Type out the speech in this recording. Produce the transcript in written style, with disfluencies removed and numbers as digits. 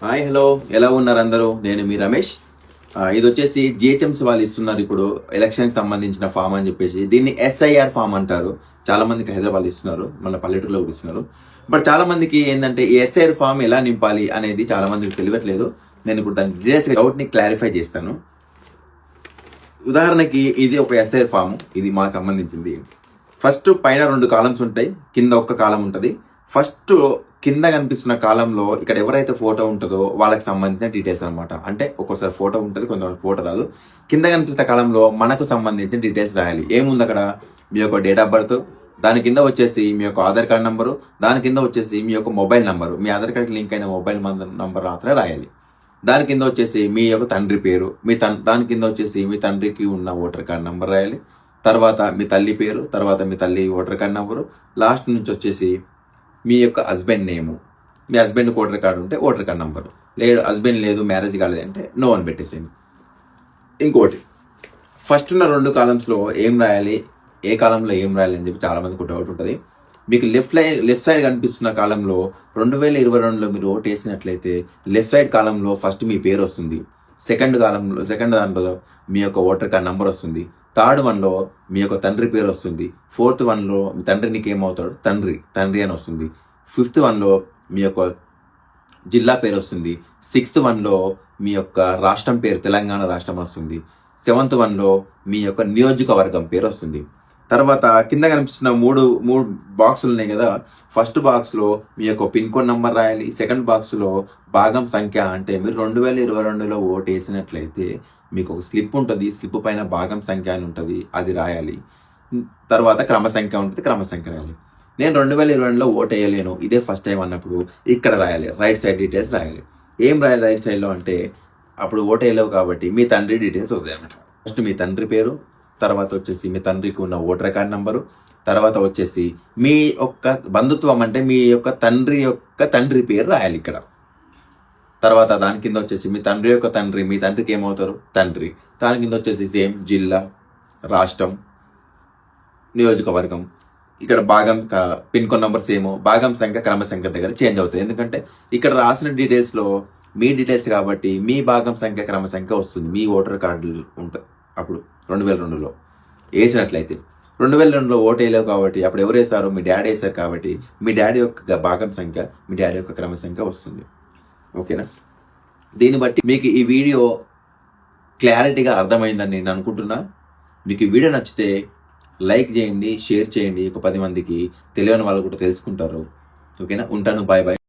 Hi hello, ఎలా ఉన్నారు అందరూ? నేను మీ రమేష్. ఇది వచ్చేసి జిహెచ్ఎంసీ వాళ్ళు ఇస్తున్నారు ఇప్పుడు ఎలక్షన్కి సంబంధించిన ఫామ్ అని చెప్పేసి. దీన్ని ఎస్ఐఆర్ ఫామ్ అంటారు. చాలా మందికి హైదరాబాద్ ఇస్తున్నారు, మన పల్లెటూరులో కూడా ఇస్తున్నారు. బట్ చాలా మందికి ఏంటంటే ఈ ఎస్ఐఆర్ ఫామ్ ఎలా నింపాలి అనేది చాలా మందికి తెలియట్లేదు. నేను ఇప్పుడు దాని డీటెయిల్స్ డౌట్ని క్లారిఫై చేస్తాను. ఉదాహరణకి ఇది ఒక ఎస్ఐఆర్ ఫామ్, ఇది మాకు సంబంధించింది. ఫస్ట్ పైన 2 కాలమ్స్ ఉంటాయి, కింద ఒక్క కాలం ఉంటుంది. ఫస్ట్ కింద కనిపిస్తున్న కాలంలో ఇక్కడ ఎవరైతే ఫోటో ఉంటుందో వాళ్ళకి సంబంధించిన డీటెయిల్స్ అనమాట. అంటే ఒక్కోసారి ఫోటో ఉంటుంది, కొంతమంది ఫోటో రాదు. కింద కనిపిస్తున్న కాలంలో మనకు సంబంధించిన డీటెయిల్స్ రాయాలి. ఏముంది అక్కడ? మీ యొక్క డేట్ ఆఫ్ బర్త్, దాని కింద వచ్చేసి మీ యొక్క ఆధార్ కార్డ్ నెంబరు, దాని కింద వచ్చేసి మీ యొక్క మొబైల్ నెంబరు, మీ ఆధార్ కార్డ్కి లింక్ అయిన మొబైల్ నెంబర్ మాత్రమే రాయాలి. దాని కింద వచ్చేసి మీ యొక్క తండ్రి పేరు, దాని కింద వచ్చేసి మీ తండ్రికి ఉన్న ఓటర్ కార్డ్ నెంబర్ రాయాలి. తర్వాత మీ తల్లి పేరు, తర్వాత మీ తల్లి ఓటర్ కార్డ్ నెంబరు, లాస్ట్ నుంచి వచ్చేసి మీ యొక్క హస్బెండ్ నేము, మీ హస్బెండ్ ఓటర్ కార్డు ఉంటే ఓటర్ కార్డ్ నెంబరు, లేదు హస్బెండ్ లేదు మ్యారేజ్ కాలేదంటే నో అని పెట్టేసేయండి. ఇంకోటి, ఫస్ట్ ఉన్న 2 కాలమ్స్లో ఏం రాయాలి, ఏ కాలంలో ఏం రాయాలి అని చెప్పి చాలామందికి డౌట్ ఉంటుంది. మీకు లెఫ్ట్ సైడ్ కనిపిస్తున్న కాలంలో 2022లో మీరు ఓటు వేసినట్లయితే లెఫ్ట్ సైడ్ కాలంలో ఫస్ట్ మీ పేరు వస్తుంది. సెకండ్ దాంట్లో మీ యొక్క ఓటర్ కార్డ్ నెంబర్ వస్తుంది. థర్డ్ వన్లో మీ యొక్క తండ్రి పేరు వస్తుంది. ఫోర్త్ వన్లో మీ తండ్రి నీకేమవుతాడు, తండ్రి అని వస్తుంది. ఫిఫ్త్ వన్లో మీ యొక్క జిల్లా పేరు వస్తుంది. సిక్స్త్ వన్లో మీ యొక్క రాష్ట్రం పేరు, తెలంగాణ రాష్ట్రం వస్తుంది. సెవెంత్ వన్లో మీ యొక్క నియోజకవర్గం పేరు వస్తుంది. తర్వాత కింద కనిపిస్తున్న మూడు బాక్సులు ఉన్నాయి కదా. ఫస్ట్ బాక్స్లో మీ యొక్క పిన్ కోడ్ నెంబర్ రాయాలి. సెకండ్ బాక్స్లో భాగం సంఖ్య, అంటే మీరు 2022లో ఓటు వేసినట్లయితే మీకు ఒక స్లిప్ ఉంటుంది, స్లిప్ పైన భాగం సంఖ్య అని ఉంటుంది, అది రాయాలి. తర్వాత క్రమ సంఖ్య ఉంటుంది, క్రమ సంఖ్య రాయాలి. నేను 2022లో ఓటు వేయలేను, ఇదే ఫస్ట్ టైం అన్నప్పుడు ఇక్కడ రాయాలి, రైట్ సైడ్ డీటెయిల్స్ రాయాలి. ఏం రాయాలి రైట్ సైడ్లో అంటే, అప్పుడు ఓటు వేయలేవు కాబట్టి మీ తండ్రి డీటెయిల్స్ వస్తాయి అన్నమాట. ఫస్ట్ మీ తండ్రి పేరు, తర్వాత వచ్చేసి మీ తండ్రికి ఉన్న ఓటర్ కార్డ్ నెంబరు, తర్వాత వచ్చేసి మీ యొక్క బంధుత్వం, అంటే మీ యొక్క తండ్రి పేరు రాయాలి ఇక్కడ. తర్వాత దాని కింద వచ్చేసి మీ తండ్రి యొక్క తండ్రి, మీ తండ్రికి ఏమవుతారు, తండ్రి. దాని కింద వచ్చేసి సేమ్ జిల్లా, రాష్ట్రం, నియోజకవర్గం. ఇక్కడ భాగం పిన్ కోడ్ నెంబర్ సేమ్, భాగం సంఖ్య క్రమ సంఖ్య దగ్గర చేంజ్ అవుతుంది. ఎందుకంటే ఇక్కడ రాసిన డీటెయిల్స్లో మీ డీటెయిల్స్ కాబట్టి మీ భాగం సంఖ్య క్రమ సంఖ్య వస్తుంది, మీ ఓటర్ కార్డు ఉంటుంది. అప్పుడు 2022లో వేసినట్లయితే 2022లో ఓటు వేయలేవు కాబట్టి అప్పుడు ఎవరు వేశారు, మీ డాడీ వేశారు కాబట్టి మీ డాడీ యొక్క భాగం సంఖ్య, మీ డాడీ యొక్క క్రమ సంఖ్య వస్తుంది. ఓకేనా? దీన్ని బట్టి మీకు ఈ వీడియో క్లారిటీగా అర్థమైందని నేను అనుకుంటున్నా. మీకు ఈ వీడియో నచ్చితే లైక్ చేయండి, షేర్ చేయండి, ఒక 10 మందికి తెలియని వాళ్ళు కూడా తెలుసుకుంటారు. ఓకేనా? ఉంటాను, బాయ్ బాయ్.